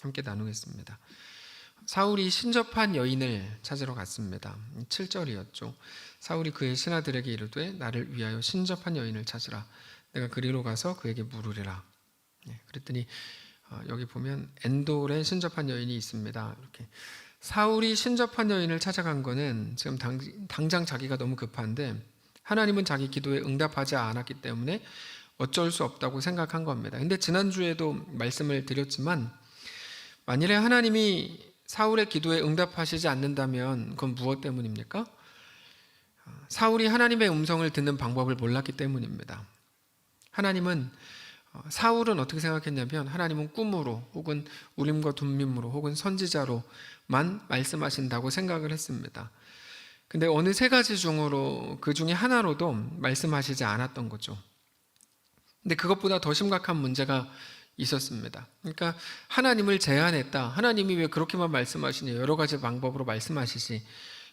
함께 나누겠습니다. 사울이 신접한 여인을 찾으러 갔습니다. 7절이었죠. 사울이 그의 신하들에게 이르되 나를 위하여 신접한 여인을 찾으라. 내가 그리로 가서 그에게 물으리라. 그랬더니 여기 보면 엔돌에 신접한 여인이 있습니다. 이렇게 사울이 신접한 여인을 찾아간 거는 지금 당장 자기가 너무 급한데 하나님은 자기 기도에 응답하지 않았기 때문에 어쩔 수 없다고 생각한 겁니다. 근데 지난주에도 말씀을 드렸지만 만일에 하나님이 사울의 기도에 응답하시지 않는다면 그건 무엇 때문입니까? 사울이 하나님의 음성을 듣는 방법을 몰랐기 때문입니다. 사울은 어떻게 생각했냐면 하나님은 꿈으로 혹은 우림과 둠밈으로 혹은 선지자로만 말씀하신다고 생각을 했습니다. 근데 어느 세 가지 중으로 그 중에 하나로도 말씀하시지 않았던 거죠. 근데 그것보다 더 심각한 문제가 있었습니다. 그러니까 하나님을 제안했다. 하나님이 왜 그렇게만 말씀하시냐, 여러 가지 방법으로 말씀하시지.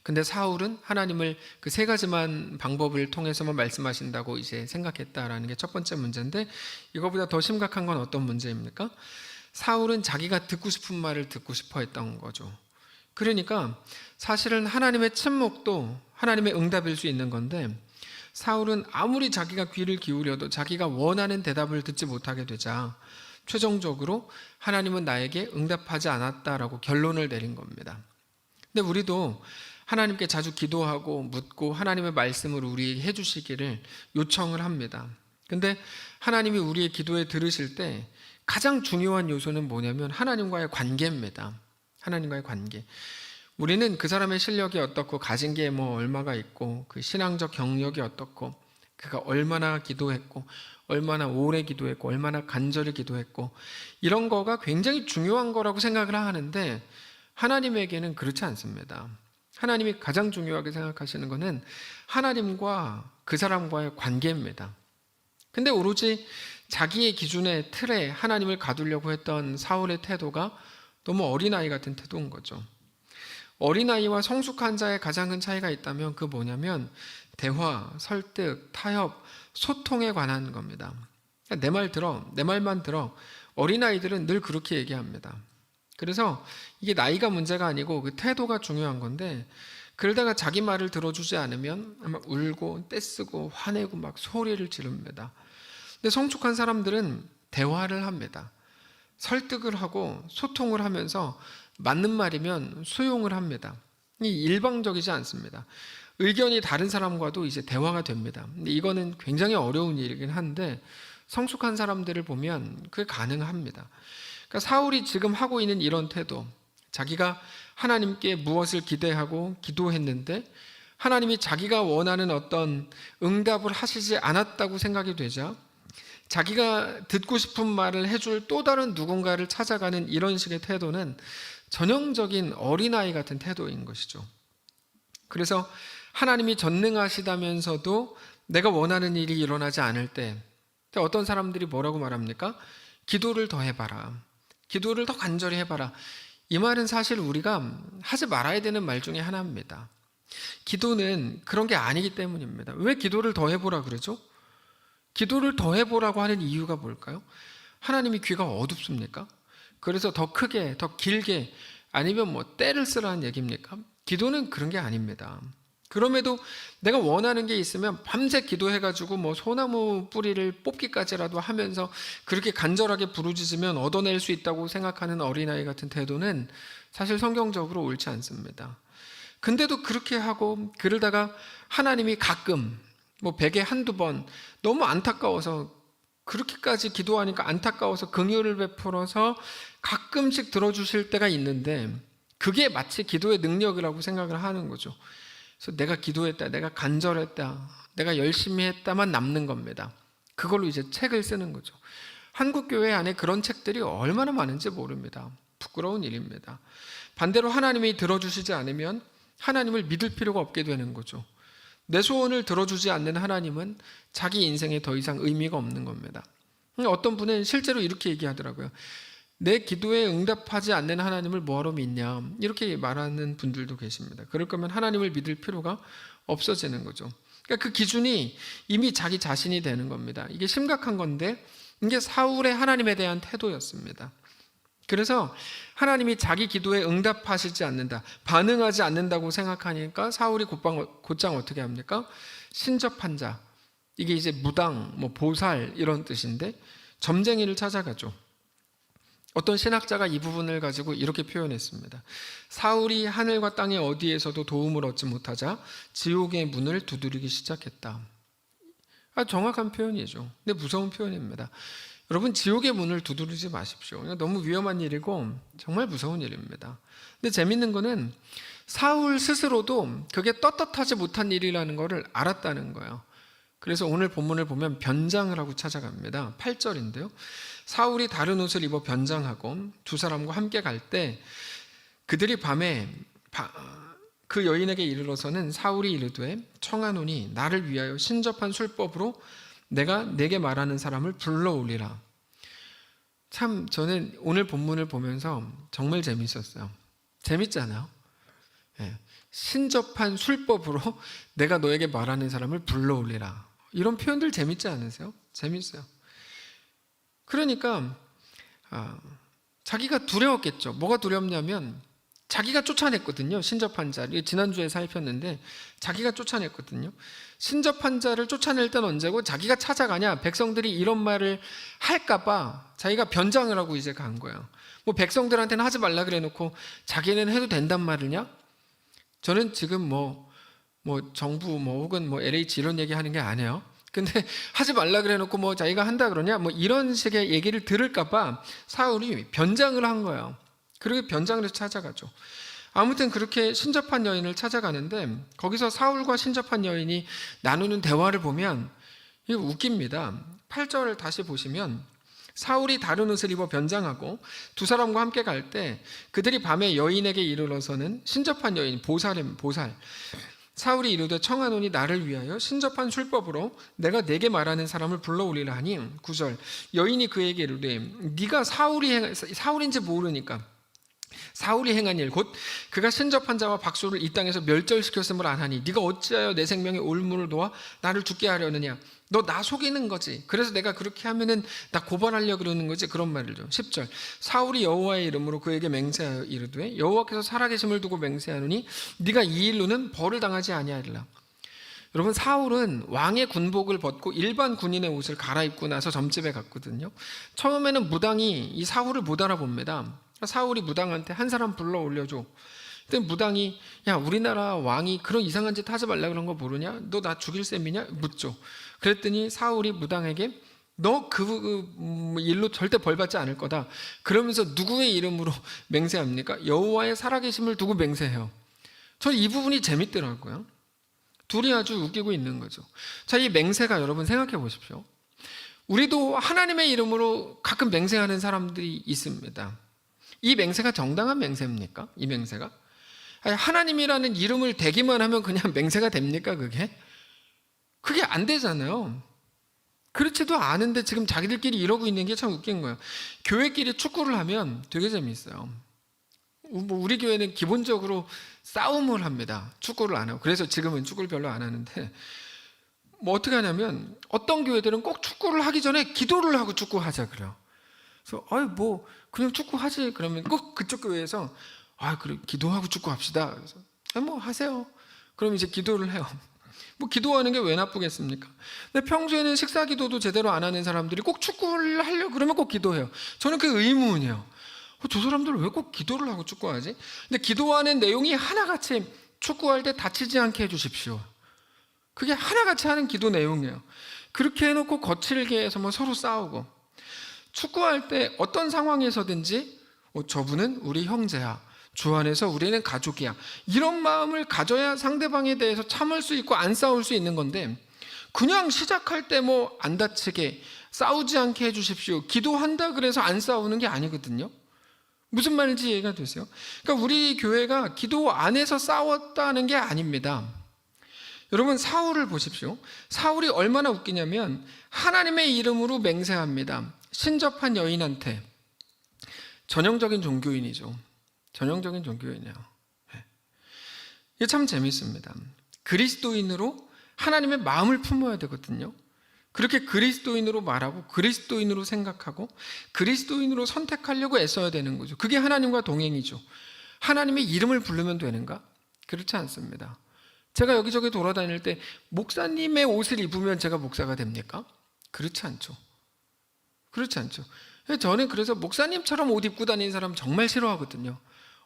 근데 사울은 하나님을 그 세 가지만 방법을 통해서만 말씀하신다고 이제 생각했다라는 게 첫 번째 문제인데, 이거보다 더 심각한 건 어떤 문제입니까? 사울은 자기가 듣고 싶은 말을 듣고 싶어 했던 거죠. 그러니까 사실은 하나님의 침묵도 하나님의 응답일 수 있는 건데, 사울은 아무리 자기가 귀를 기울여도 자기가 원하는 대답을 듣지 못하게 되자 최종적으로 하나님은 나에게 응답하지 않았다라고 결론을 내린 겁니다. 근데 우리도 하나님께 자주 기도하고 묻고 하나님의 말씀을 우리에게 해주시기를 요청을 합니다. 근데 하나님이 우리의 기도에 들으실 때 가장 중요한 요소는 뭐냐면 하나님과의 관계입니다. 하나님과의 관계. 우리는 그 사람의 실력이 어떻고 가진 게 뭐 얼마가 있고 그 신앙적 경력이 어떻고 그가 얼마나 기도했고 얼마나 오래 기도했고 얼마나 간절히 기도했고 이런 거가 굉장히 중요한 거라고 생각을 하는데 하나님에게는 그렇지 않습니다. 하나님이 가장 중요하게 생각하시는 것은 하나님과 그 사람과의 관계입니다. 근데 오로지 자기의 기준의 틀에 하나님을 가두려고 했던 사울의 태도가 너무 어린아이 같은 태도인 거죠. 어린아이와 성숙한 자의 가장 큰 차이가 있다면 그 뭐냐면 대화, 설득, 타협, 소통에 관한 겁니다. 내 말 들어, 내 말만 들어. 어린아이들은 늘 그렇게 얘기합니다. 그래서 이게 나이가 문제가 아니고 그 태도가 중요한 건데, 그러다가 자기 말을 들어주지 않으면 막 울고 떼쓰고 화내고 막 소리를 지릅니다. 근데 성숙한 사람들은 대화를 합니다. 설득을 하고 소통을 하면서 맞는 말이면 수용을 합니다. 이 일방적이지 않습니다. 의견이 다른 사람과도 이제 대화가 됩니다. 근데 이거는 굉장히 어려운 일이긴 한데 성숙한 사람들을 보면 그게 가능합니다. 그러니까 사울이 지금 하고 있는 이런 태도, 자기가 하나님께 무엇을 기대하고 기도했는데 하나님이 자기가 원하는 어떤 응답을 하시지 않았다고 생각이 되자 자기가 듣고 싶은 말을 해줄 또 다른 누군가를 찾아가는 이런 식의 태도는 전형적인 어린아이 같은 태도인 것이죠. 그래서 하나님이 전능하시다면서도 내가 원하는 일이 일어나지 않을 때 어떤 사람들이 뭐라고 말합니까? 기도를 더 해봐라. 기도를 더 간절히 해봐라. 이 말은 사실 우리가 하지 말아야 되는 말 중에 하나입니다. 기도는 그런 게 아니기 때문입니다. 왜 기도를 더 해보라 그러죠? 기도를 더 해보라고 하는 이유가 뭘까요? 하나님이 귀가 어둡습니까? 그래서 더 크게, 더 길게, 아니면 뭐 때를 쓰라는 얘기입니까? 기도는 그런 게 아닙니다. 그럼에도 내가 원하는 게 있으면 밤새 기도해가지고 뭐 소나무 뿌리를 뽑기까지라도 하면서 그렇게 간절하게 부르짖으면 얻어낼 수 있다고 생각하는 어린아이 같은 태도는 사실 성경적으로 옳지 않습니다. 근데도 그렇게 하고 그러다가 하나님이 가끔 뭐 100에 한두 번 너무 안타까워서 그렇게까지 기도하니까 안타까워서 긍휼을 베풀어서 가끔씩 들어주실 때가 있는데 그게 마치 기도의 능력이라고 생각을 하는 거죠. 그래서 내가 기도했다, 내가 간절했다, 내가 열심히 했다만 남는 겁니다. 그걸로 이제 책을 쓰는 거죠. 한국 교회 안에 그런 책들이 얼마나 많은지 모릅니다. 부끄러운 일입니다. 반대로 하나님이 들어주시지 않으면 하나님을 믿을 필요가 없게 되는 거죠. 내 소원을 들어주지 않는 하나님은 자기 인생에 더 이상 의미가 없는 겁니다. 어떤 분은 실제로 이렇게 얘기하더라고요. 내 기도에 응답하지 않는 하나님을 뭐하러 믿냐, 이렇게 말하는 분들도 계십니다. 그럴 거면 하나님을 믿을 필요가 없어지는 거죠. 그러니까 그 기준이 이미 자기 자신이 되는 겁니다. 이게 심각한 건데 이게 사울의 하나님에 대한 태도였습니다. 그래서 하나님이 자기 기도에 응답하시지 않는다, 반응하지 않는다고 생각하니까 사울이 곧장 어떻게 합니까? 신접한 자, 이게 이제 무당, 보살 이런 뜻인데 점쟁이를 찾아가죠. 어떤 신학자가 이 부분을 가지고 이렇게 표현했습니다. 사울이 하늘과 땅의 어디에서도 도움을 얻지 못하자 지옥의 문을 두드리기 시작했다. 정확한 표현이죠. 근데 무서운 표현입니다. 여러분, 지옥의 문을 두드리지 마십시오. 너무 위험한 일이고 정말 무서운 일입니다. 근데 재밌는 거는 사울 스스로도 그게 떳떳하지 못한 일이라는 것을 알았다는 거예요. 그래서 오늘 본문을 보면 변장을 하고 찾아갑니다. 8절인데요. 사울이 다른 옷을 입어 변장하고 두 사람과 함께 갈 때 그들이 밤에 그 여인에게 이르러서는 사울이 이르되 청하노니 나를 위하여 신접한 술법으로 내가 내게 말하는 사람을 불러오리라. 참 저는 오늘 본문을 보면서 정말 재밌었어요. 재밌잖아요. 네. 신접한 술법으로 내가 너에게 말하는 사람을 불러올리라. 이런 표현들 재밌지 않으세요? 재밌어요. 그러니까 자기가 두려웠겠죠. 뭐가 두렵냐면 자기가 쫓아냈거든요. 신접한 자. 지난주에 살폈는데 자기가 쫓아냈거든요. 신접한 자를 쫓아낼 땐 언제고 자기가 찾아가냐? 백성들이 이런 말을 할까 봐 자기가 변장을 하고 이제 간 거예요. 백성들한테는 하지 말라 그래 놓고 자기는 해도 된단 말이냐? 저는 지금 정부 혹은 LH 이런 얘기 하는 게 아니에요. 근데 하지 말라 그래 놓고 자기가 한다 그러냐? 이런 식의 얘기를 들을까 봐 사울이 변장을 한 거예요. 그렇게 변장을 해서 찾아가죠. 아무튼 그렇게 신접한 여인을 찾아가는데 거기서 사울과 신접한 여인이 나누는 대화를 보면 이게 웃깁니다. 8절을 다시 보시면 사울이 다른 옷을 입어 변장하고 두 사람과 함께 갈 때 그들이 밤에 여인에게 이르러서는 신접한 여인, 보살 사울이 이르되 청하노니 나를 위하여 신접한 술법으로 내가 내게 말하는 사람을 불러오리라 하니 9절 여인이 그에게 이르되 네가 사울인지 모르니까 사울이 행한 일 곧 그가 신접한 자와 박수를 이 땅에서 멸절시켰음을 안하니 네가 어찌하여 내 생명의 올무를 놓아 나를 죽게 하려느냐. 너 나 속이는 거지. 그래서 내가 그렇게 하면은 나 고발하려고 그러는 거지. 그런 말이죠. 10절 사울이 여호와의 이름으로 그에게 맹세하여 이르되 여호와께서 살아계심을 두고 맹세하노니 네가 이 일로는 벌을 당하지 아니하리라. 여러분, 사울은 왕의 군복을 벗고 일반 군인의 옷을 갈아입고 나서 점집에 갔거든요. 처음에는 무당이 이 사울을 못 알아봅니다. 사울이 무당한테 한 사람 불러 올려줘. 그때 무당이 야, 우리나라 왕이 그런 이상한 짓 하지 말라 그런 거 모르냐? 너 나 죽일 셈이냐? 묻죠. 그랬더니 사울이 무당에게 너 그 일로 절대 벌 받지 않을 거다. 그러면서 누구의 이름으로 맹세합니까? 여호와의 살아계심을 두고 맹세해요. 저 이 부분이 재밌더라고요. 둘이 아주 웃기고 있는 거죠. 자, 이 맹세가 여러분 생각해 보십시오. 우리도 하나님의 이름으로 가끔 맹세하는 사람들이 있습니다. 이 맹세가 정당한 맹세입니까? 이 맹세가? 하나님이라는 이름을 대기만 하면 그냥 맹세가 됩니까? 그게 안 되잖아요. 그렇지도 않은데 지금 자기들끼리 이러고 있는 게 참 웃긴 거예요. 교회끼리 축구를 하면 되게 재밌어요. 우리 교회는 기본적으로 싸움을 합니다. 축구를 안 하고. 그래서 지금은 축구를 별로 안 하는데 어떻게 하냐면 어떤 교회들은 꼭 축구를 하기 전에 기도를 하고 축구하자 그래요. 그래서 그냥 축구하지. 그러면 꼭 그쪽 교회에서 그래 기도하고 축구합시다. 그래서 하세요. 그럼 이제 기도를 해요. 기도하는 게 왜 나쁘겠습니까? 근데 평소에는 식사 기도도 제대로 안 하는 사람들이 꼭 축구를 하려고 그러면 꼭 기도해요. 저는 그게 의문이에요. 저 사람들은 왜 꼭 기도를 하고 축구하지? 근데 기도하는 내용이 하나같이 축구할 때 다치지 않게 해주십시오. 그게 하나같이 하는 기도 내용이에요. 그렇게 해놓고 거칠게 해서 서로 싸우고 축구할 때 어떤 상황에서든지 저분은 우리 형제야. 주 안에서 우리는 가족이야. 이런 마음을 가져야 상대방에 대해서 참을 수 있고 안 싸울 수 있는 건데 그냥 시작할 때 안 다치게 싸우지 않게 해주십시오. 기도한다 그래서 안 싸우는 게 아니거든요. 무슨 말인지 이해가 되세요? 그러니까 우리 교회가 기도 안에서 싸웠다는 게 아닙니다. 여러분, 사울을 보십시오. 사울이 얼마나 웃기냐면 하나님의 이름으로 맹세합니다. 신접한 여인한테. 전형적인 종교인이죠. 전형적인 종교인이에요. 이게 참 재밌습니다. 그리스도인으로 하나님의 마음을 품어야 되거든요. 그렇게 그리스도인으로 말하고 그리스도인으로 생각하고 그리스도인으로 선택하려고 애써야 되는 거죠. 그게 하나님과 동행이죠. 하나님의 이름을 부르면 되는가? 그렇지 않습니다. 제가 여기저기 돌아다닐 때 목사님의 옷을 입으면 제가 목사가 됩니까? 그렇지 않죠. 그렇지 않죠. 저는 그래서 목사님처럼 옷 입고 다니는 사람 정말 싫어하거든요.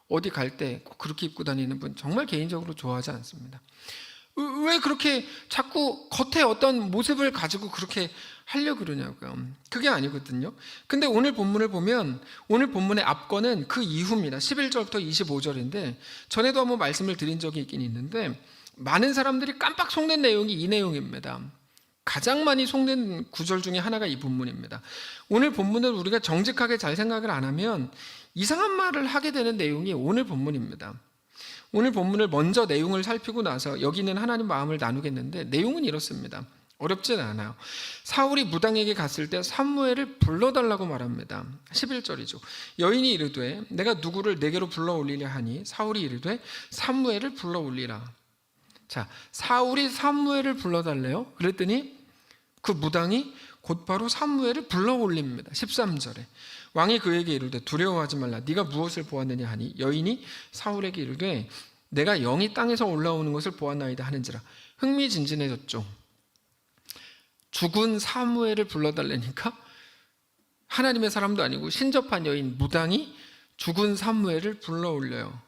어디 갈 때 꼭 그렇게 입고 다니는 분 정말 개인적으로 좋아하지 않습니다. 왜 그렇게 자꾸 겉에 어떤 모습을 가지고 그렇게 하려고 그러냐고요. 그게 아니거든요. 근데 오늘 본문을 보면 오늘 본문의 앞권은 그 이후입니다. 11절부터 25절인데 전에도 한번 말씀을 드린 적이 있긴 있는데 많은 사람들이 깜빡 속는 내용이 이 내용입니다. 가장 많이 속는 구절 중에 하나가 이 본문입니다. 오늘 본문을 우리가 정직하게 잘 생각을 안 하면 이상한 말을 하게 되는 내용이 오늘 본문입니다. 오늘 본문을 먼저 내용을 살피고 나서 여기는 하나님 마음을 나누겠는데 내용은 이렇습니다. 어렵진 않아요. 사울이 무당에게 갔을 때 사무엘을 불러달라고 말합니다. 11절이죠. 여인이 이르되 내가 누구를 내게로 불러올리려 하니 사울이 이르되 사무엘을 불러올리라. 자, 사울이 사무엘을 불러달래요. 그랬더니 그 무당이 곧바로 사무엘을 불러올립니다. 13절에 왕이 그에게 이르되 두려워하지 말라. 네가 무엇을 보았느냐 하니 여인이 사울에게 이르되 내가 영이 땅에서 올라오는 것을 보았나이다 하는지라. 흥미진진해졌죠. 죽은 사무엘을 불러달라니까 하나님의 사람도 아니고 신접한 여인 무당이 죽은 사무엘을 불러올려요.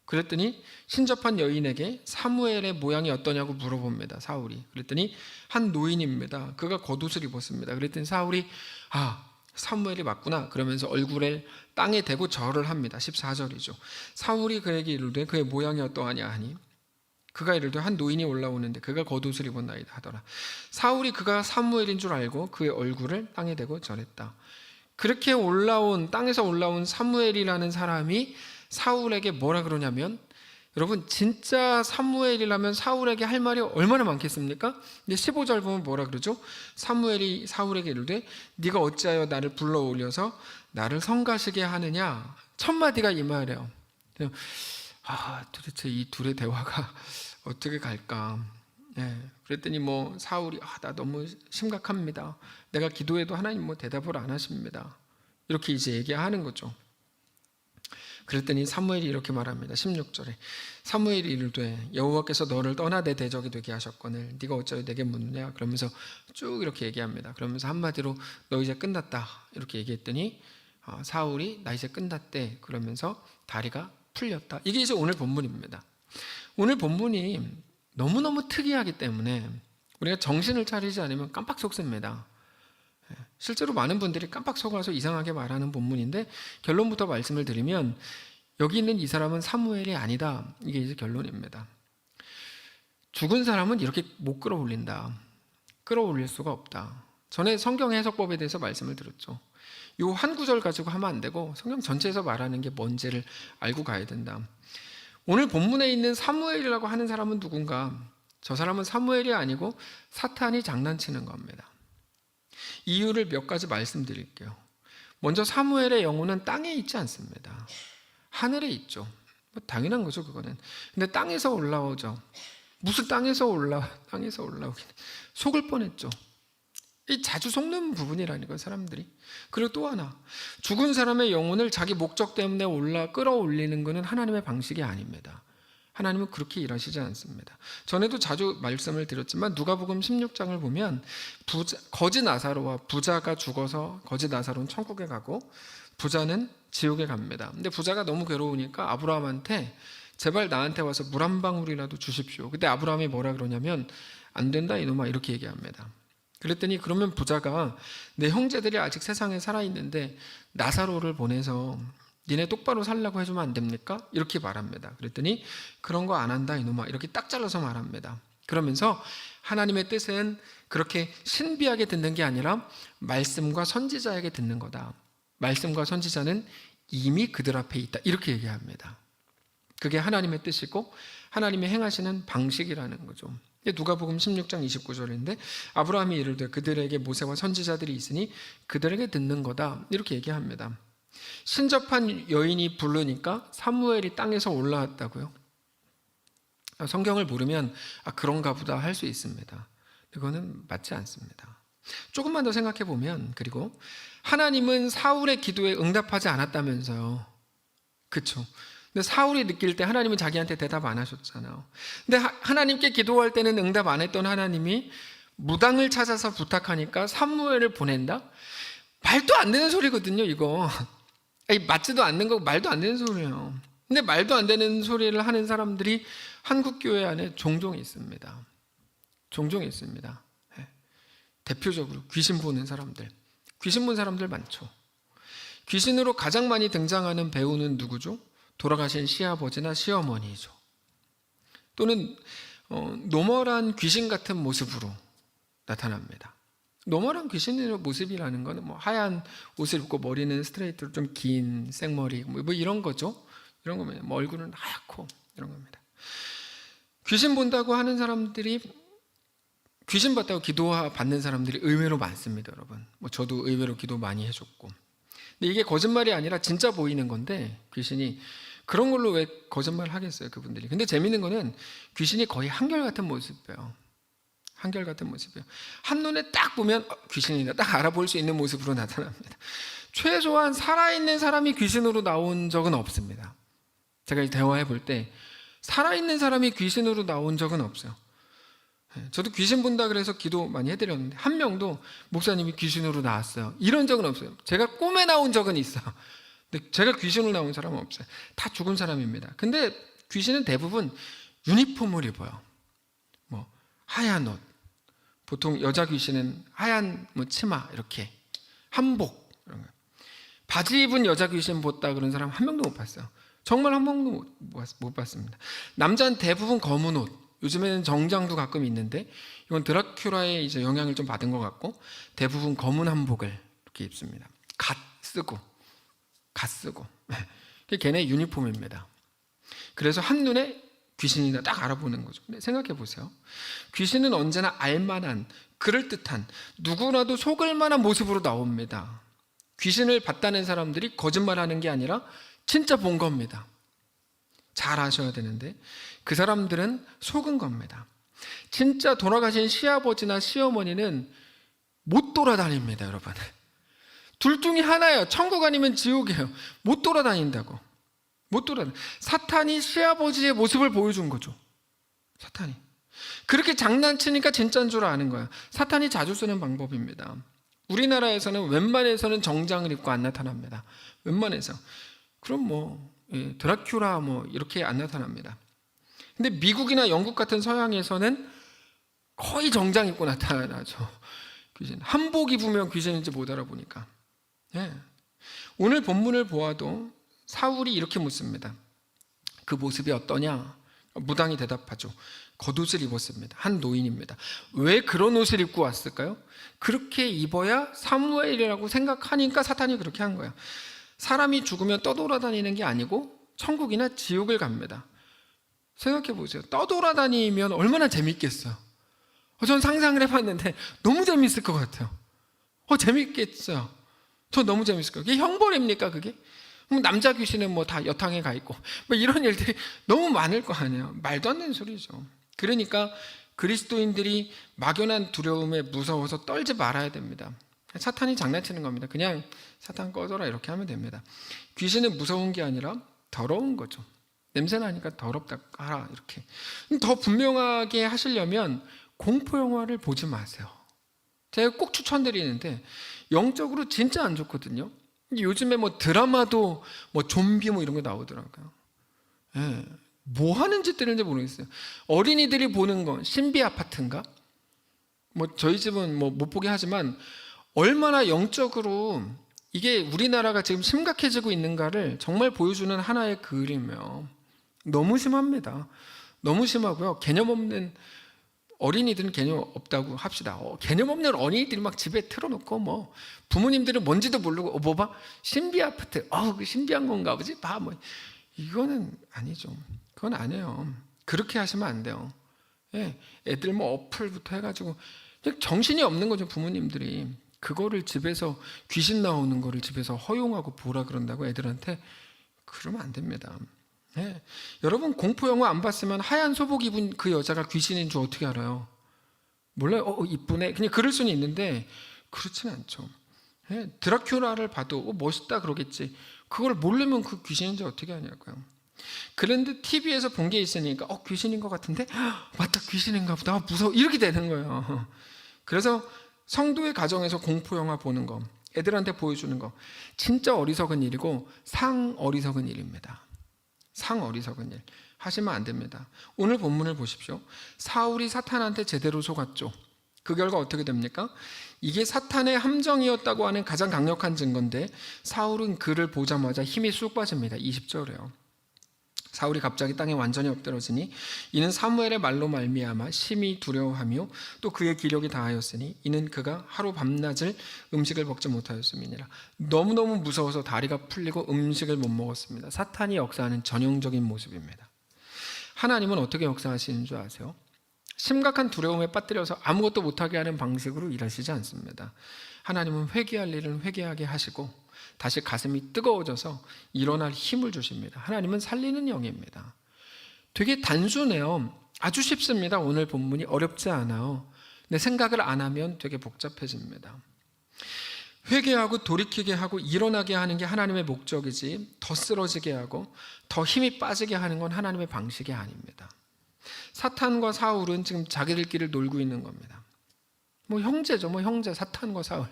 그랬더니 신접한 여인에게 사무엘의 모양이 어떠냐고 물어봅니다. 사울이. 그랬더니 한 노인입니다. 그가 겉옷을 입었습니다. 그랬더니 사울이 사무엘이 맞구나 그러면서 얼굴을 땅에 대고 절을 합니다. 14절이죠. 사울이 그에게 이르되 그의 모양이 어떠하냐 하니 그가 이르되 한 노인이 올라오는데 그가 겉옷을 입었나이다 하더라. 사울이 그가 사무엘인 줄 알고 그의 얼굴을 땅에 대고 절했다. 그렇게 땅에서 올라온 사무엘이라는 사람이 사울에게 뭐라 그러냐면 여러분 진짜 사무엘이라면 사울에게 할 말이 얼마나 많겠습니까? 근데 15절 보면 뭐라 그러죠? 사무엘이 사울에게 이르되 네가 어찌하여 나를 불러올려서 나를 성가시게 하느냐? 첫 마디가 이 말이에요. 도대체 이 둘의 대화가 어떻게 갈까? 그랬더니 사울이 나 너무 심각합니다. 내가 기도해도 하나님 대답을 안 하십니다. 이렇게 이제 얘기하는 거죠. 그랬더니 사무엘이 이렇게 말합니다. 16절에 사무엘이 이르되 여호와께서 너를 떠나 내 대적이 되게 하셨거늘 네가 어찌하여 내게 묻느냐 그러면서 쭉 이렇게 얘기합니다. 그러면서 한마디로 너 이제 끝났다 이렇게 얘기했더니 사울이 나 이제 끝났대 그러면서 다리가 풀렸다. 이게 이제 오늘 본문입니다. 오늘 본문이 너무너무 특이하기 때문에 우리가 정신을 차리지 않으면 깜빡 속습니다. 실제로 많은 분들이 깜빡 속아서 이상하게 말하는 본문인데 결론부터 말씀을 드리면 여기 있는 이 사람은 사무엘이 아니다. 이게 이제 결론입니다. 죽은 사람은 이렇게 못 끌어올린다. 끌어올릴 수가 없다. 전에 성경 해석법에 대해서 말씀을 드렸죠. 이 한 구절 가지고 하면 안 되고 성경 전체에서 말하는 게 뭔지를 알고 가야 된다. 오늘 본문에 있는 사무엘이라고 하는 사람은 누군가? 저 사람은 사무엘이 아니고 사탄이 장난치는 겁니다. 이유를 몇 가지 말씀드릴게요. 먼저 사무엘의 영혼은 땅에 있지 않습니다. 하늘에 있죠. 당연한 거죠, 그거는. 근데 땅에서 올라오죠. 무슨 땅에서 올라오긴 속을 뻔했죠. 이 자주 속는 부분이라니까요, 사람들이. 그리고 또 하나, 죽은 사람의 영혼을 자기 목적 때문에 끌어올리는 것은 하나님의 방식이 아닙니다. 하나님은 그렇게 일하시지 않습니다. 전에도 자주 말씀을 드렸지만 누가복음 16장을 보면 거지 나사로와 부자가 죽어서 거지 나사로는 천국에 가고 부자는 지옥에 갑니다. 근데 부자가 너무 괴로우니까 아브라함한테 제발 나한테 와서 물 한 방울이라도 주십시오. 그때 아브라함이 뭐라 그러냐면 안 된다 이놈아 이렇게 얘기합니다. 그랬더니 그러면 부자가 내 형제들이 아직 세상에 살아있는데 나사로를 보내서 니네 똑바로 살라고 해주면 안 됩니까? 이렇게 말합니다. 그랬더니 그런 거 안 한다 이놈아 이렇게 딱 잘라서 말합니다. 그러면서 하나님의 뜻은 그렇게 신비하게 듣는 게 아니라 말씀과 선지자에게 듣는 거다. 말씀과 선지자는 이미 그들 앞에 있다. 이렇게 얘기합니다. 그게 하나님의 뜻이고 하나님의 행하시는 방식이라는 거죠. 누가복음 16장 29절인데 아브라함이 이르되 그들에게 모세와 선지자들이 있으니 그들에게 듣는 거다. 이렇게 얘기합니다. 신접한 여인이 부르니까 사무엘이 땅에서 올라왔다고요? 성경을 모르면 그런가 보다 할 수 있습니다. 그거는 맞지 않습니다. 조금만 더 생각해 보면, 그리고 하나님은 사울의 기도에 응답하지 않았다면서요. 그쵸? 근데 사울이 느낄 때 하나님은 자기한테 대답 안 하셨잖아요. 근데 하나님께 기도할 때는 응답 안 했던 하나님이 무당을 찾아서 부탁하니까 사무엘을 보낸다? 말도 안 되는 소리거든요, 이거. 맞지도 않는 거고 말도 안 되는 소리예요. 근데 말도 안 되는 소리를 하는 사람들이 한국 교회 안에 종종 있습니다. 종종 있습니다. 대표적으로 귀신 보는 사람들. 귀신 본 사람들 많죠. 귀신으로 가장 많이 등장하는 배우는 누구죠? 돌아가신 시아버지나 시어머니죠. 또는 노멀한 귀신 같은 모습으로 나타납니다. 노멀한 귀신의 모습이라는 것은 뭐 하얀 옷을 입고 머리는 스트레이트로 좀 긴 생머리 뭐 이런 거죠. 이런 거면 뭐 얼굴은 하얗고 이런 겁니다. 귀신 본다고 하는 사람들이, 귀신 봤다고 기도 받는 사람들이 의외로 많습니다, 여러분. 뭐 저도 의외로 기도 많이 해줬고. 근데 이게 거짓말이 아니라 진짜 보이는 건데, 귀신이 그런 걸로 왜 거짓말 하겠어요, 그분들이. 근데 재밌는 거는 귀신이 거의 한결같은 모습이에요. 한결같은 모습이에요. 한눈에 딱 보면 귀신이다, 딱 알아볼 수 있는 모습으로 나타납니다. 최소한 살아있는 사람이 귀신으로 나온 적은 없습니다. 제가 대화해 볼 때 살아있는 사람이 귀신으로 나온 적은 없어요. 저도 귀신 본다 그래서 기도 많이 해드렸는데 한 명도 목사님이 귀신으로 나왔어요, 이런 적은 없어요. 제가 꿈에 나온 적은 있어요. 근데 제가 귀신으로 나온 사람은 없어요. 다 죽은 사람입니다. 근데 귀신은 대부분 유니폼을 입어요. 뭐 하얀 옷, 보통 여자 귀신은 하얀 뭐 치마, 이렇게 한복, 이런 거. 바지 입은 여자 귀신 봤다 그런 사람 한 명도 못 봤어요. 정말 한 명도 못 봤습니다. 남자는 대부분 검은 옷, 요즘에는 정장도 가끔 있는데 이건 드라큘라의 이제 영향을 좀 받은 것 같고 대부분 검은 한복을 이렇게 입습니다. 갓 쓰고. 걔네 유니폼입니다. 그래서 한눈에 귀신이다 딱 알아보는 거죠. 근데 생각해 보세요. 귀신은 언제나 알만한, 그럴듯한, 누구라도 속을 만한 모습으로 나옵니다. 귀신을 봤다는 사람들이 거짓말하는 게 아니라 진짜 본 겁니다. 잘 아셔야 되는데 그 사람들은 속은 겁니다. 진짜 돌아가신 시아버지나 시어머니는 못 돌아다닙니다, 여러분. 둘 중에 하나예요. 천국 아니면 지옥이에요. 못 돌아다닌다고. 못 돌아다녀. 사탄이 시아버지의 모습을 보여준 거죠. 사탄이. 그렇게 장난치니까 진짜인 줄 아는 거야. 사탄이 자주 쓰는 방법입니다. 우리나라에서는 웬만해서는 정장을 입고 안 나타납니다. 웬만해서. 그럼 뭐 드라큘라 뭐 이렇게 안 나타납니다. 근데 미국이나 영국 같은 서양에서는 거의 정장 입고 나타나죠. 귀신. 한복 입으면 귀신인지 못 알아보니까. 오늘 본문을 보아도 사울이 이렇게 묻습니다. 그 모습이 어떠냐? 무당이 대답하죠. 겉옷을 입었습니다. 한 노인입니다. 왜 그런 옷을 입고 왔을까요? 그렇게 입어야 사무엘이라고 생각하니까 사탄이 그렇게 한 거야. 사람이 죽으면 떠돌아다니는 게 아니고 천국이나 지옥을 갑니다. 생각해 보세요. 떠돌아다니면 얼마나 재밌겠어요. 전 상상을 해봤는데 너무 재밌을 것 같아요. 재밌겠어요. 저 너무 재밌을 거예요. 그게 형벌입니까, 그게? 남자 귀신은 뭐 다 여탕에 가 있고 뭐 이런 일들이 너무 많을 거 아니에요. 말도 안 되는 소리죠. 그러니까 그리스도인들이 막연한 두려움에 무서워서 떨지 말아야 됩니다. 사탄이 장난치는 겁니다. 그냥 사탄 꺼져라 이렇게 하면 됩니다. 귀신은 무서운 게 아니라 더러운 거죠. 냄새 나니까 더럽다 하라 이렇게. 더 분명하게 하시려면 공포 영화를 보지 마세요. 제가 꼭 추천드리는데 영적으로 진짜 안 좋거든요. 요즘에 뭐 드라마도 뭐 좀비 뭐 이런 거 나오더라고요. 뭐 하는 짓들인지 모르겠어요. 어린이들이 보는 건 신비 아파트인가? 뭐 저희 집은 뭐 못 보게 하지만 얼마나 영적으로 이게 우리나라가 지금 심각해지고 있는가를 정말 보여주는 하나의 그림이에요. 너무 심합니다. 너무 심하고요. 개념 없는 어린이들은 개념 없다고 합시다. 개념 없는 어린이들이 막 집에 틀어놓고 뭐 부모님들은 뭔지도 모르고 뭐 봐? 신비 아파트. 그 신비한 건가 보지? 봐 뭐. 이거는 아니죠. 그건 아니에요. 그렇게 하시면 안 돼요. 애들 뭐 어플부터 해가지고 정신이 없는 거죠, 부모님들이. 그거를 집에서 귀신 나오는 거를 집에서 허용하고 보라 그런다고 애들한테 그러면 안 됩니다. 여러분 공포 영화 안 봤으면 하얀 소복 입은 그 여자가 귀신인 줄 어떻게 알아요? 몰라요. 이쁘네. 그냥 그럴 수는 있는데 그렇지는 않죠. 예, 드라큘라를 봐도 멋있다 그러겠지. 그걸 모르면 그 귀신인지 어떻게 하냐고요. 그런데 TV에서 본 게 있으니까 귀신인 것 같은데 맞다 귀신인가 보다 무서워 이렇게 되는 거예요. 그래서 성도의 가정에서 공포 영화 보는 거, 애들한테 보여주는 거 진짜 어리석은 일이고 상 어리석은 일입니다. 상 어리석은 일 하시면 안 됩니다. 오늘 본문을 보십시오. 사울이 사탄한테 제대로 속았죠. 그 결과 어떻게 됩니까? 이게 사탄의 함정이었다고 하는 가장 강력한 증거인데 사울은 그를 보자마자 힘이 쑥 빠집니다. 20절에요. 사울이 갑자기 땅에 완전히 엎드러지니 이는 사무엘의 말로 말미암아 심히 두려워하며 또 그의 기력이 다하였으니 이는 그가 하루 밤낮을 음식을 먹지 못하였음이니라. 너무너무 무서워서 다리가 풀리고 음식을 못 먹었습니다. 사탄이 역사하는 전형적인 모습입니다. 하나님은 어떻게 역사하시는 줄 아세요? 심각한 두려움에 빠뜨려서 아무것도 못하게 하는 방식으로 일하시지 않습니다. 하나님은 회개할 일은 회개하게 하시고 다시 가슴이 뜨거워져서 일어날 힘을 주십니다. 하나님은 살리는 영입니다. 되게 단순해요. 아주 쉽습니다. 오늘 본문이 어렵지 않아요. 근데 생각을 안 하면 되게 복잡해집니다. 회개하고 돌이키게 하고 일어나게 하는 게 하나님의 목적이지 더 쓰러지게 하고 더 힘이 빠지게 하는 건 하나님의 방식이 아닙니다. 사탄과 사울은 지금 자기들끼리 놀고 있는 겁니다. 형제죠. 형제 사탄과 사울.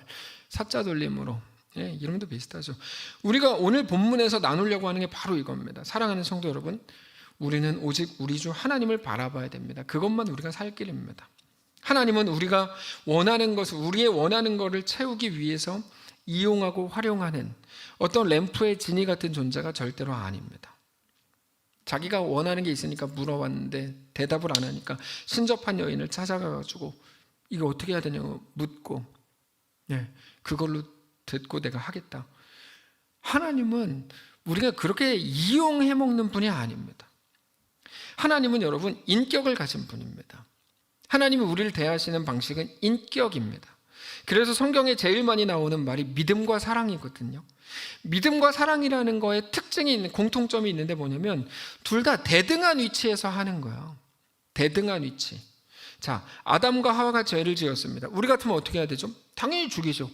사자 돌림으로. 이름도 비슷하죠. 우리가 오늘 본문에서 나누려고 하는 게 바로 이겁니다. 사랑하는 성도 여러분, 우리는 오직 우리 주 하나님을 바라봐야 됩니다. 그것만 우리가 살 길입니다. 하나님은 우리가 원하는 것을, 우리의 원하는 것을 채우기 위해서 이용하고 활용하는 어떤 램프의 지니 같은 존재가 절대로 아닙니다. 자기가 원하는 게 있으니까 물어봤는데 대답을 안 하니까 신접한 여인을 찾아가가지고 이거 어떻게 해야 되냐고 묻고 그걸로 듣고 내가 하겠다. 하나님은 우리가 그렇게 이용해 먹는 분이 아닙니다. 하나님은 여러분 인격을 가진 분입니다. 하나님이 우리를 대하시는 방식은 인격입니다. 그래서 성경에 제일 많이 나오는 말이 믿음과 사랑이거든요. 믿음과 사랑이라는 거에 특징이 있는, 공통점이 있는데 뭐냐면 둘 다 대등한 위치에서 하는 거예요. 대등한 위치. 자, 아담과 하와가 죄를 지었습니다. 우리 같으면 어떻게 해야 되죠? 당연히 죽이죠.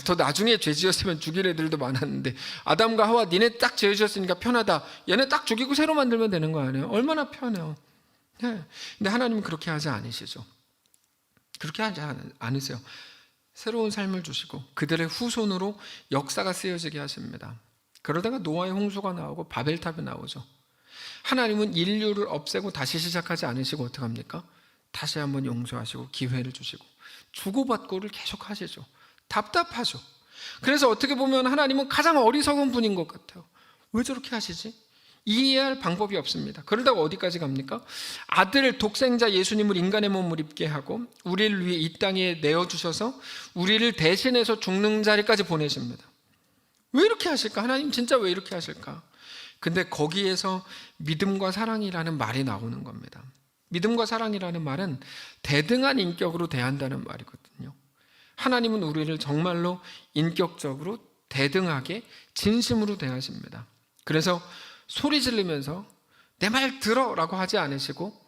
더 나중에 죄 지었으면 죽일 애들도 많았는데 아담과 하와 니네 딱 죄 지었으니까 편하다. 얘네 딱 죽이고 새로 만들면 되는 거 아니에요? 얼마나 편해요. 근데 하나님은 그렇게 하지 않으시죠. 그렇게 하지 않으세요. 새로운 삶을 주시고 그들의 후손으로 역사가 쓰여지게 하십니다. 그러다가 노아의 홍수가 나오고 바벨탑이 나오죠. 하나님은 인류를 없애고 다시 시작하지 않으시고 어떻게 합니까? 다시 한번 용서하시고 기회를 주시고 주고받고를 계속 하시죠. 답답하죠. 그래서 어떻게 보면 하나님은 가장 어리석은 분인 것 같아요. 왜 저렇게 하시지? 이해할 방법이 없습니다. 그러다가 어디까지 갑니까? 아들 독생자 예수님을 인간의 몸을 입게 하고 우리를 위해 이 땅에 내어주셔서 우리를 대신해서 죽는 자리까지 보내십니다. 왜 이렇게 하실까? 하나님 진짜 왜 이렇게 하실까? 근데 거기에서 믿음과 사랑이라는 말이 나오는 겁니다. 믿음과 사랑이라는 말은 대등한 인격으로 대한다는 말이거든요. 하나님은 우리를 정말로 인격적으로 대등하게 진심으로 대하십니다. 그래서 소리 지르면서 내 말 들어 라고 하지 않으시고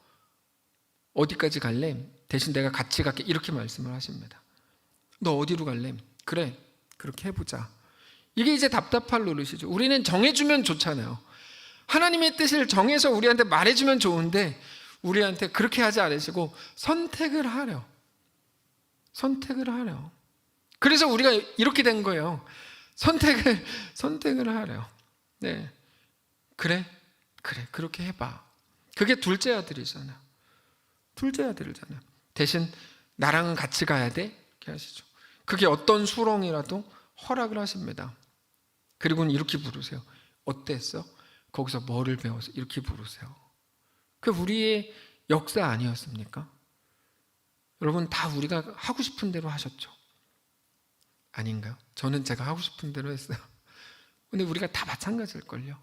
어디까지 갈래? 대신 내가 같이 갈게 이렇게 말씀을 하십니다. 너 어디로 갈래? 그래 그렇게 해보자. 이게 이제 답답할 노릇이죠. 우리는 정해주면 좋잖아요. 하나님의 뜻을 정해서 우리한테 말해주면 좋은데 우리한테 그렇게 하지 않으시고 선택을 하려. 그래서 우리가 이렇게 된 거예요. 선택을 하려. 그래 그렇게 해봐. 그게 둘째 아들이잖아요. 대신 나랑은 같이 가야 돼 이렇게 하시죠. 그게 어떤 수렁이라도 허락을 하십니다. 그리고는 이렇게 부르세요. 어땠어? 거기서 뭐를 배웠어? 이렇게 부르세요. 그 우리의 역사 아니었습니까? 여러분 다 우리가 하고 싶은 대로 하셨죠? 아닌가요? 저는 제가 하고 싶은 대로 했어요. 근데 우리가 다 마찬가지일걸요.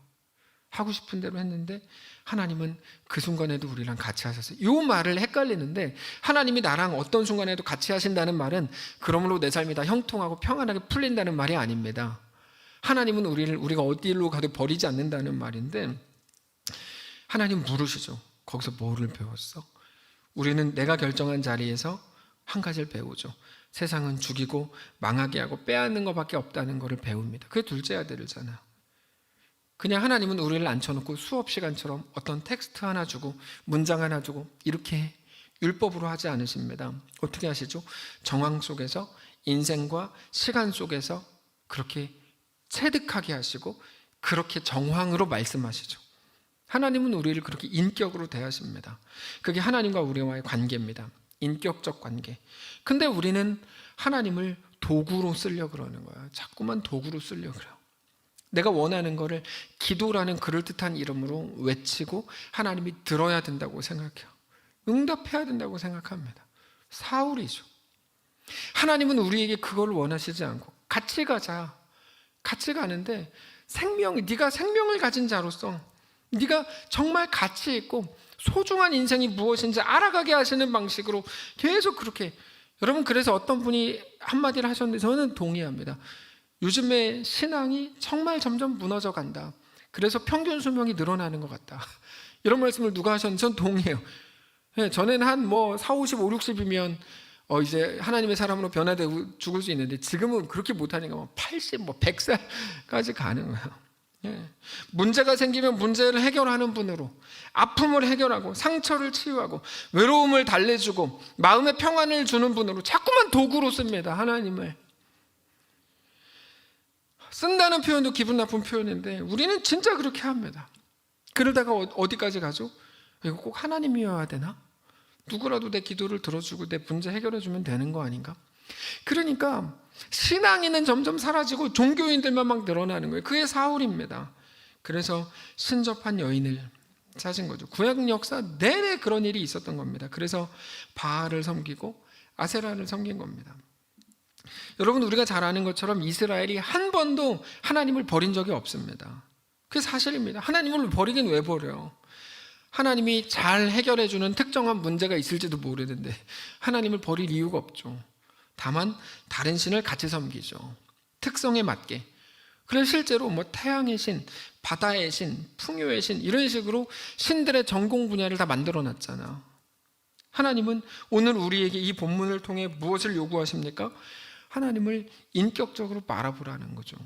하고 싶은 대로 했는데 하나님은 그 순간에도 우리랑 같이 하셨어요. 이 말을 헷갈리는데 하나님이 나랑 어떤 순간에도 같이 하신다는 말은 그러므로 내 삶이 다 형통하고 평안하게 풀린다는 말이 아닙니다. 하나님은 우리가 어디로 가도 버리지 않는다는 말인데 하나님 물으시죠. 거기서 뭐를 배웠어? 우리는 내가 결정한 자리에서 한 가지를 배우죠. 세상은 죽이고 망하게 하고 빼앗는 것밖에 없다는 것을 배웁니다. 그게 둘째 아들이잖아요. 그냥 하나님은 우리를 앉혀놓고 수업 시간처럼 어떤 텍스트 하나 주고 문장 하나 주고 이렇게 율법으로 하지 않으십니다. 어떻게 하시죠? 정황 속에서, 인생과 시간 속에서 그렇게 체득하게 하시고 그렇게 정황으로 말씀하시죠. 하나님은 우리를 그렇게 인격으로 대하십니다. 그게 하나님과 우리와의 관계입니다. 인격적 관계. 근데 우리는 하나님을 도구로 쓰려고 그러는 거야. 자꾸만 도구로 쓰려고 그래요. 내가 원하는 거를 기도라는 그럴듯한 이름으로 외치고 하나님이 들어야 된다고 생각해요. 응답해야 된다고 생각합니다. 사울이죠. 하나님은 우리에게 그걸 원하시지 않고 같이 가자. 같이 가는데 네가 생명을 가진 자로서 네가 정말 가치 있고 소중한 인생이 무엇인지 알아가게 하시는 방식으로 계속 그렇게. 여러분, 그래서 어떤 분이 한마디를 하셨는데 저는 동의합니다. 요즘에 신앙이 정말 점점 무너져 간다. 그래서 평균 수명이 늘어나는 것 같다. 이런 말씀을 누가 하셨는지 전 동의해요. 전에는 한 4, 50, 5, 60이면 이제 하나님의 사람으로 변화되고 죽을 수 있는데 지금은 그렇게 못하니까 80, 100살까지 가는 거예요. 문제가 생기면 문제를 해결하는 분으로, 아픔을 해결하고 상처를 치유하고 외로움을 달래주고 마음의 평안을 주는 분으로 자꾸만 도구로 씁니다. 하나님을 쓴다는 표현도 기분 나쁜 표현인데 우리는 진짜 그렇게 합니다. 그러다가 어디까지 가죠? 이거 꼭 하나님이어야 되나? 누구라도 내 기도를 들어주고 내 문제 해결해주면 되는 거 아닌가? 그러니까 신앙인은 점점 사라지고 종교인들만 막 늘어나는 거예요. 그게 사울입니다. 그래서 신접한 여인을 찾은 거죠. 구약 역사 내내 그런 일이 있었던 겁니다. 그래서 바알을 섬기고 아세라를 섬긴 겁니다. 여러분, 우리가 잘 아는 것처럼 이스라엘이 한 번도 하나님을 버린 적이 없습니다. 그게 사실입니다. 하나님을 버리긴 왜 버려요? 하나님이 잘 해결해주는 특정한 문제가 있을지도 모르는데 하나님을 버릴 이유가 없죠. 다만 다른 신을 같이 섬기죠. 특성에 맞게. 그래서 실제로 태양의 신, 바다의 신, 풍요의 신 이런 식으로 신들의 전공 분야를 다 만들어 놨잖아요. 하나님은 오늘 우리에게 이 본문을 통해 무엇을 요구하십니까? 하나님을 인격적으로 바라보라는 거죠.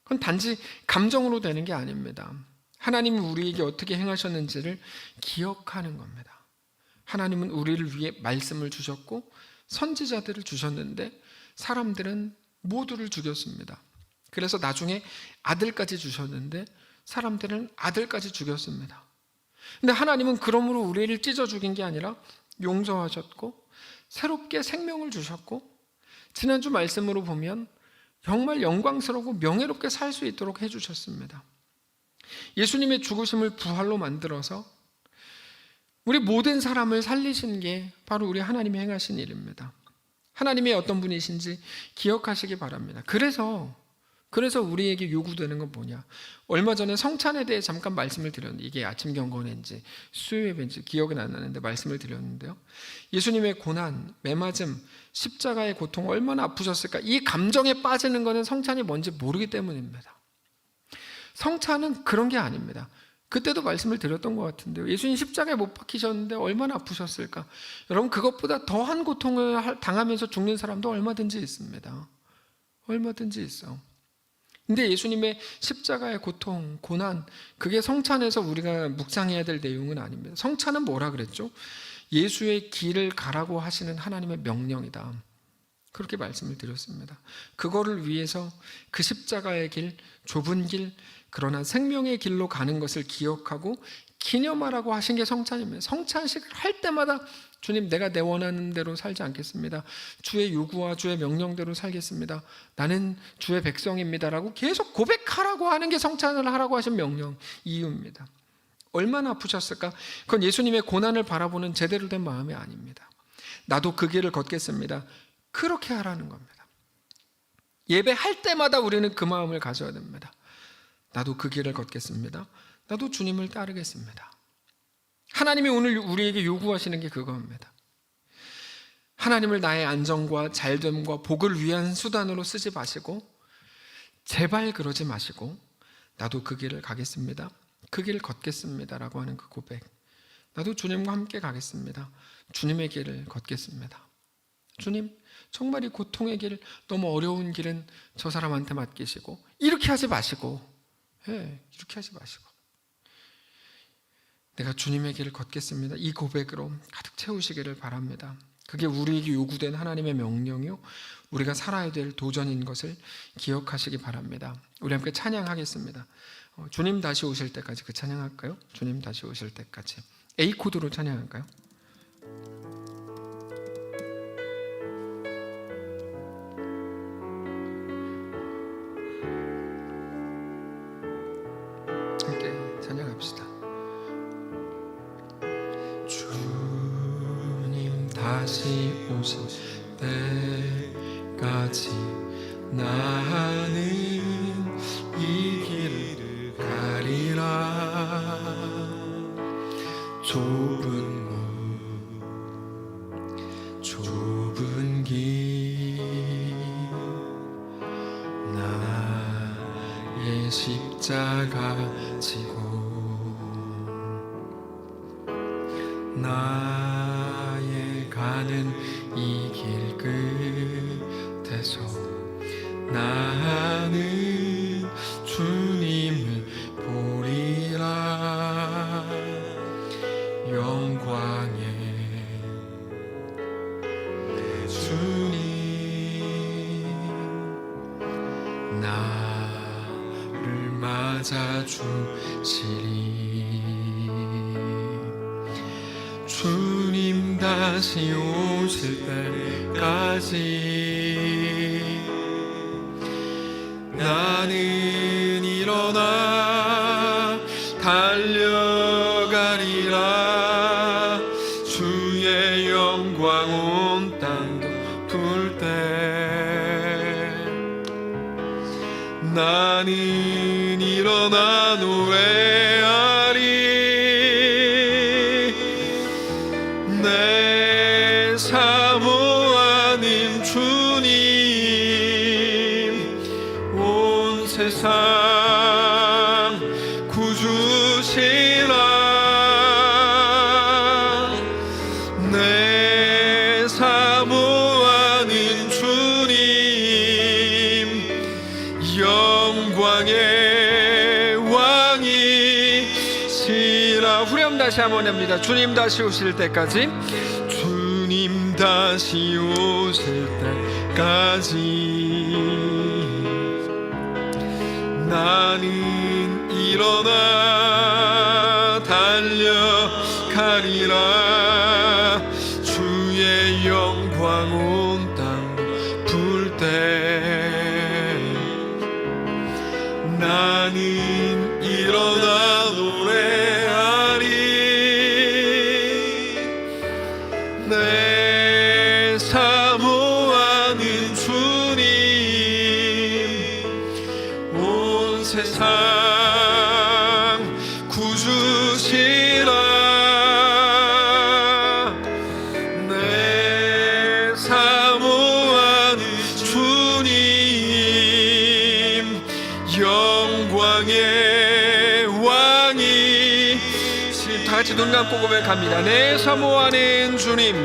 그건 단지 감정으로 되는 게 아닙니다. 하나님이 우리에게 어떻게 행하셨는지를 기억하는 겁니다. 하나님은 우리를 위해 말씀을 주셨고 선지자들을 주셨는데 사람들은 모두를 죽였습니다. 그래서 나중에 아들까지 주셨는데 사람들은 아들까지 죽였습니다. 근데 하나님은 그러므로 우리를 찢어 죽인 게 아니라 용서하셨고 새롭게 생명을 주셨고 지난주 말씀으로 보면 정말 영광스럽고 명예롭게 살 수 있도록 해주셨습니다. 예수님의 죽으심을 부활로 만들어서 우리 모든 사람을 살리신 게 바로 우리 하나님이 행하신 일입니다. 하나님이 어떤 분이신지 기억하시기 바랍니다. 그래서 우리에게 요구되는 건 뭐냐? 얼마 전에 성찬에 대해 잠깐 말씀을 드렸는데 이게 아침 경건인지 수요예배인지 기억은 안 나는데 말씀을 드렸는데요. 예수님의 고난, 매맞음, 십자가의 고통 얼마나 아프셨을까? 이 감정에 빠지는 것은 성찬이 뭔지 모르기 때문입니다. 성찬은 그런 게 아닙니다. 그때도 말씀을 드렸던 것 같은데요. 예수님 십자가에 못 박히셨는데 얼마나 아프셨을까? 여러분, 그것보다 더한 고통을 당하면서 죽는 사람도 얼마든지 있습니다. 얼마든지 있어. 근데 예수님의 십자가의 고통, 고난, 그게 성찬에서 우리가 묵상해야 될 내용은 아닙니다. 성찬은 뭐라 그랬죠? 예수의 길을 가라고 하시는 하나님의 명령이다. 그렇게 말씀을 드렸습니다. 그거를 위해서 그 십자가의 길, 좁은 길, 그러나 생명의 길로 가는 것을 기억하고 기념하라고 하신 게 성찬입니다. 성찬식을 할 때마다 주님, 내가 내 원하는 대로 살지 않겠습니다. 주의 요구와 주의 명령대로 살겠습니다. 나는 주의 백성입니다라고 계속 고백하라고 하는 게 성찬을 하라고 하신 명령, 이유입니다. 얼마나 아프셨을까? 그건 예수님의 고난을 바라보는 제대로 된 마음이 아닙니다. 나도 그 길을 걷겠습니다. 그렇게 하라는 겁니다. 예배할 때마다 우리는 그 마음을 가져야 됩니다. 나도 그 길을 걷겠습니다. 나도 주님을 따르겠습니다. 하나님이 오늘 우리에게 요구하시는 게 그겁니다. 하나님을 나의 안정과 잘됨과 복을 위한 수단으로 쓰지 마시고 제발 그러지 마시고 나도 그 길을 가겠습니다. 그 길 걷겠습니다 라고 하는 그 고백. 나도 주님과 함께 가겠습니다. 주님의 길을 걷겠습니다. 주님, 정말 이 고통의 길, 너무 어려운 길은 저 사람한테 맡기시고 이렇게 하지 마시고, 이렇게 하지 마시고 내가 주님의 길을 걷겠습니다. 이 고백으로 가득 채우시기를 바랍니다. 그게 우리에게 요구된 하나님의 명령이요, 우리가 살아야 될 도전인 것을 기억하시기 바랍니다. 우리 함께 찬양하겠습니다. 주님 다시 오실 때까지 그 찬양할까요? 주님 다시 오실 때까지 A 코드로 찬양할까요? 함께 찬양합시다. 주님 다시 오실 때까지 나는 이 길을 가리라. 좁은 길 나의 십자가 지고 나의 가는 이 길 끝에서 나는 주님을 보리라. 영광의 주님 나를 맞아 주시리. 주님 다시 오실 때까지 나는 일어나 달려가리라. 주의 영광 온 땅도 풀 때 나는 일어나 노래하리. 내 사모하는 주님 온 세상 구주시라. 내 사모하는 주님 영광의 왕이시라. 후렴 다시 한번 합니다. 주님 다시 오실 때까지, 주님 다시 오실 때까지 나는 일어나 달려가리라. 주의 영광 온 땅 풀 때 나는 일어나 노래하리. 내 사모하는 주님 온 세상 구주시라. 내 사모하는 주님 영광의 왕이. 다 같이 눈 감고 고백합니다. 내 사모하는 주님,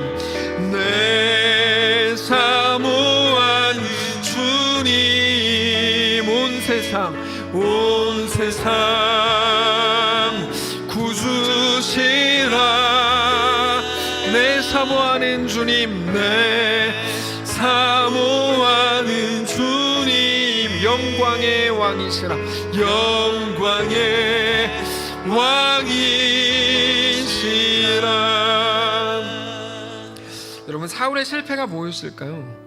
내 사모하는 주님 온 세상 구주시라. 내 사모하는 주님, 내 사모하는 주님 영광의 왕이시라. 영광의 왕이시라. 여러분, 사울의 실패가 뭐였을까요?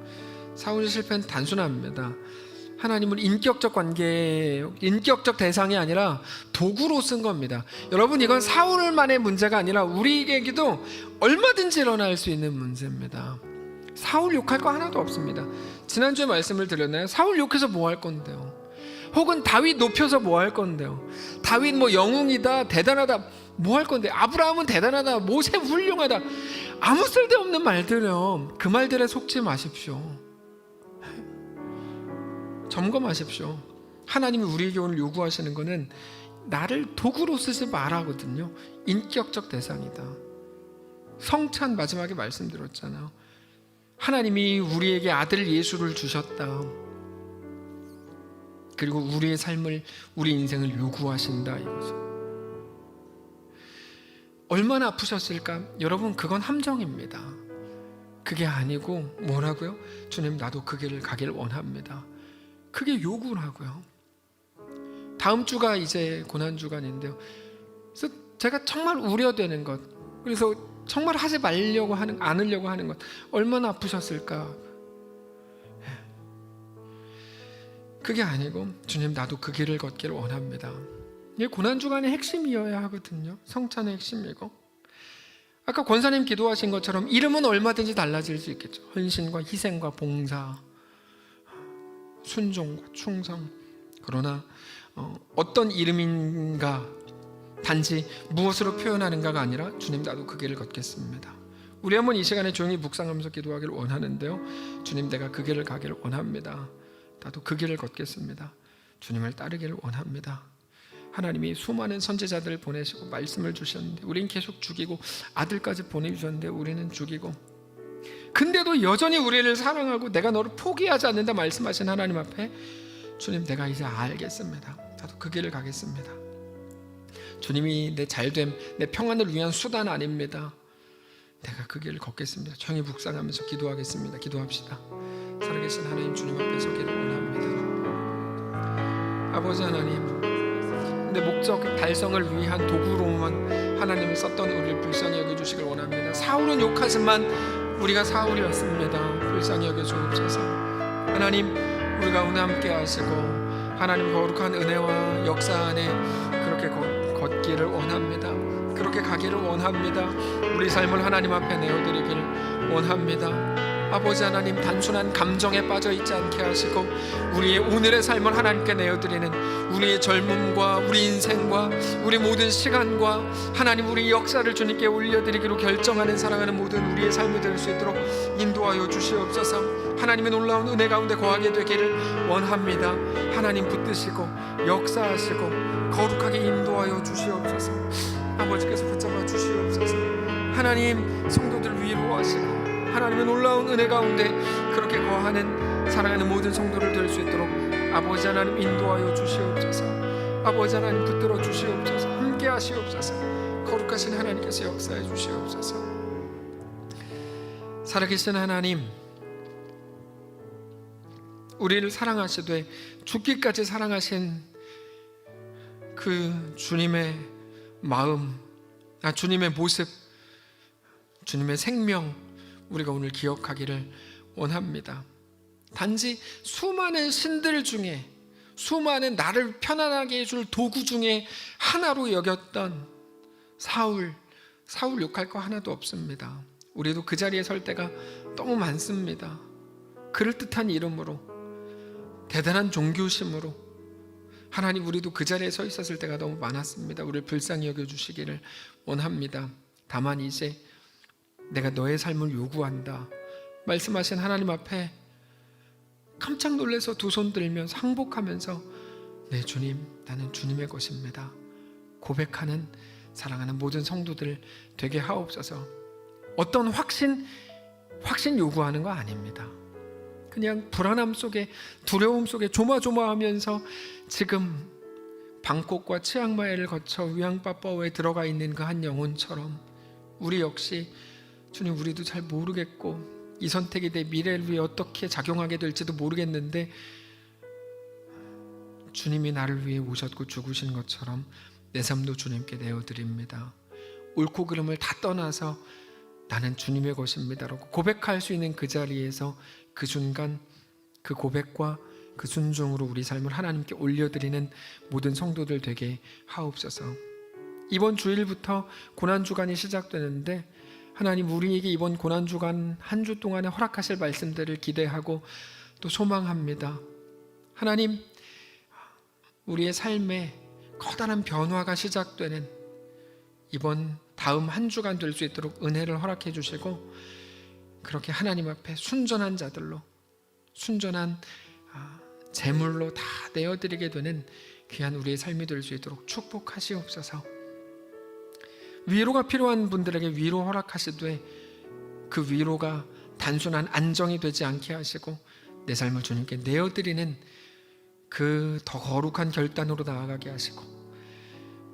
사울의 실패는 단순합니다. 하나님을 인격적 관계, 인격적 대상이 아니라 도구로 쓴 겁니다. 여러분, 이건 사울만의 문제가 아니라 우리에게도 얼마든지 일어날 수 있는 문제입니다. 사울 욕할 거 하나도 없습니다. 지난주에 말씀을 드렸나요? 사울 욕해서 뭐 할 건데요? 혹은 다윗 높여서 뭐 할 건데요? 다윗 뭐 영웅이다, 대단하다, 뭐 할 건데? 아브라함은 대단하다, 모세 훌륭하다, 아무 쓸데없는 말들요. 그 말들에 속지 마십시오. 점검하십시오. 하나님이 우리에게 오늘 요구하시는 것은 나를 도구로 쓰지 말라거든요. 인격적 대상이다. 성찬 마지막에 말씀드렸잖아요. 하나님이 우리에게 아들 예수를 주셨다. 그리고 우리의 삶을, 우리 인생을 요구하신다 이거죠. 얼마나 아프셨을까? 여러분, 그건 함정입니다. 그게 아니고 뭐라고요? 주님, 나도 그 길을 가길 원합니다. 그게 요구라고요. 다음 주가 이제 고난주간인데요. 그래서 제가 정말 우려되는 것, 그래서 정말 하지 않으려고 하는 것, 얼마나 아프셨을까? 그게 아니고 주님, 나도 그 길을 걷기를 원합니다. 이게 고난주간의 핵심이어야 하거든요. 성찬의 핵심이고, 아까 권사님 기도하신 것처럼 이름은 얼마든지 달라질 수 있겠죠. 헌신과 희생과 봉사, 순종과 충성. 그러나 어떤 이름인가, 단지 무엇으로 표현하는가가 아니라 주님, 나도 그 길을 걷겠습니다. 우리 한번 이 시간에 조용히 묵상하면서 기도하기를 원하는데요. 주님, 내가 그 길을 가기를 원합니다. 나도 그 길을 걷겠습니다. 주님을 따르기를 원합니다. 하나님이 수많은 선지자들을 보내시고 말씀을 주셨는데 우리는 계속 죽이고, 아들까지 보내주셨는데 우리는 죽이고, 근데도 여전히 우리를 사랑하고 내가 너를 포기하지 않는다 말씀하신 하나님 앞에, 주님, 내가 이제 알겠습니다. 나도 그 길을 가겠습니다. 주님이 내 잘됨, 내 평안을 위한 수단 아닙니다. 내가 그 길을 걷겠습니다. 조용히 묵상하면서 기도하겠습니다. 기도합시다. 살아계신 하나님, 주님 앞에 서기를 원합니다. 아버지 하나님, 내 목적 달성을 위한 도구로만 하나님을 썼던 우리를 불쌍히 여겨주시길 원합니다. 사울은 욕하지만 우리가 사울이었습니다. 불쌍히 여겨주옵소서. 하나님, 우리 가운데 함께 하시고 하나님 거룩한 은혜와 역사 안에 그렇게 걷기를 원합니다. 그렇게 가기를 원합니다. 우리 삶을 하나님 앞에 내어드리길 원합니다. 아버지 하나님, 단순한 감정에 빠져 있지 않게 하시고 우리의 오늘의 삶을 하나님께 내어드리는 우리의 젊음과 우리 인생과 우리 모든 시간과 하나님, 우리 역사를 주님께 올려드리기로 결정하는 사랑하는 모든 우리의 삶이 될 수 있도록 인도하여 주시옵소서. 하나님의 놀라운 은혜 가운데 거하게 되기를 원합니다. 하나님 붙드시고 역사하시고 거룩하게 인도하여 주시옵소서. 아버지께서 붙잡아 주시옵소서. 하나님, 성도들 위로하시고 하나님의 놀라운 은혜 가운데 그렇게 거하는 사랑하는 모든 성도를 될 수 있도록 아버지 하나님 인도하여 주시옵소서. 아버지 하나님 붙들어 주시옵소서. 함께 하시옵소서. 거룩하신 하나님께서 역사해 주시옵소서. 살아계신 하나님, 우리를 사랑하시되 죽기까지 사랑하신 그 주님의 마음, 주님의 모습, 주님의 생명, 우리가 오늘 기억하기를 원합니다. 단지 수많은 신들 중에, 수많은 나를 편안하게 해줄 도구 중에 하나로 여겼던 사울 욕할 거 하나도 없습니다. 우리도 그 자리에 설 때가 너무 많습니다. 그럴듯한 이름으로, 대단한 종교심으로 하나님, 우리도 그 자리에 서 있었을 때가 너무 많았습니다. 우리를 불쌍히 여겨주시기를 원합니다. 다만 이제 내가 너의 삶을 요구한다 말씀하신 하나님 앞에 깜짝 놀라서 두 손 들면서 항복하면서, 네 주님, 나는 주님의 것입니다 고백하는 사랑하는 모든 성도들 되게 하옵소서. 어떤 확신 요구하는 거 아닙니다. 그냥 불안함 속에, 두려움 속에 조마조마하면서 지금 방콕과 치앙마이를 거쳐 위앙빠빠오에 들어가 있는 그 한 영혼처럼 우리 역시 주님, 우리도 잘 모르겠고 이 선택이 내 미래를 위해 어떻게 작용하게 될지도 모르겠는데 주님이 나를 위해 오셨고 죽으신 것처럼 내 삶도 주님께 내어드립니다. 옳고 그름을 다 떠나서 나는 주님의 것입니다라고 고백할 수 있는 그 자리에서 그 순간 그 고백과 그 순종으로 우리 삶을 하나님께 올려드리는 모든 성도들 되게 하옵소서. 이번 주일부터 고난주간이 시작되는데 하나님, 우리에게 이번 고난주간 한 주 동안에 허락하실 말씀들을 기대하고 또 소망합니다. 하나님, 우리의 삶에 커다란 변화가 시작되는 이번 다음 한 주간 될 수 있도록 은혜를 허락해 주시고 그렇게 하나님 앞에 순전한 자들로, 순전한 제물로 다 내어드리게 되는 귀한 우리의 삶이 될 수 있도록 축복하시옵소서. 위로가 필요한 분들에게 위로 허락하시되 그 위로가 단순한 안정이 되지 않게 하시고 내 삶을 주님께 내어드리는 그 더 거룩한 결단으로 나아가게 하시고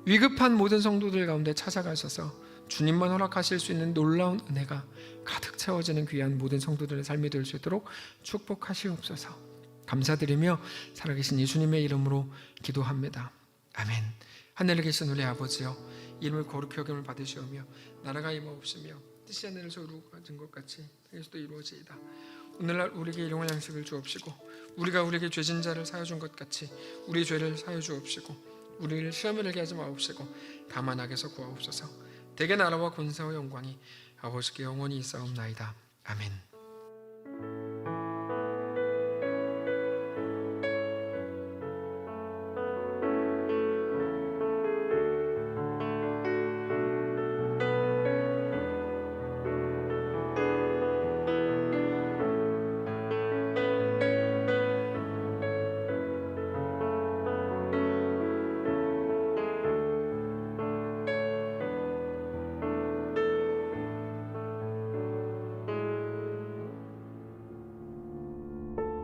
위급한 모든 성도들 가운데 찾아가셔서 주님만 허락하실 수 있는 놀라운 은혜가 가득 채워지는 귀한 모든 성도들의 삶이 될 수 있도록 축복하시옵소서. 감사드리며 살아계신 예수님의 이름으로 기도합니다. 아멘. 하늘에 계신 우리 아버지여, 이름을 거룩히 여김을 받으시오며 나라가 임하옵시며 뜻이 하늘에서 이루어진 것 같이 땅에서도 이루어지이다. 오늘날 우리에게 일용할 양식을 주옵시고 우리가 우리에게 죄진 자를 사하여 준 것 같이 우리 죄를 사하여 주옵시고 우리를 시험에 들게 하지 마옵시고 다만 악에서 구하옵소서. 대개 나라와 권세와 영광이 아버지께 영원히 있사옵나이다. 아멘.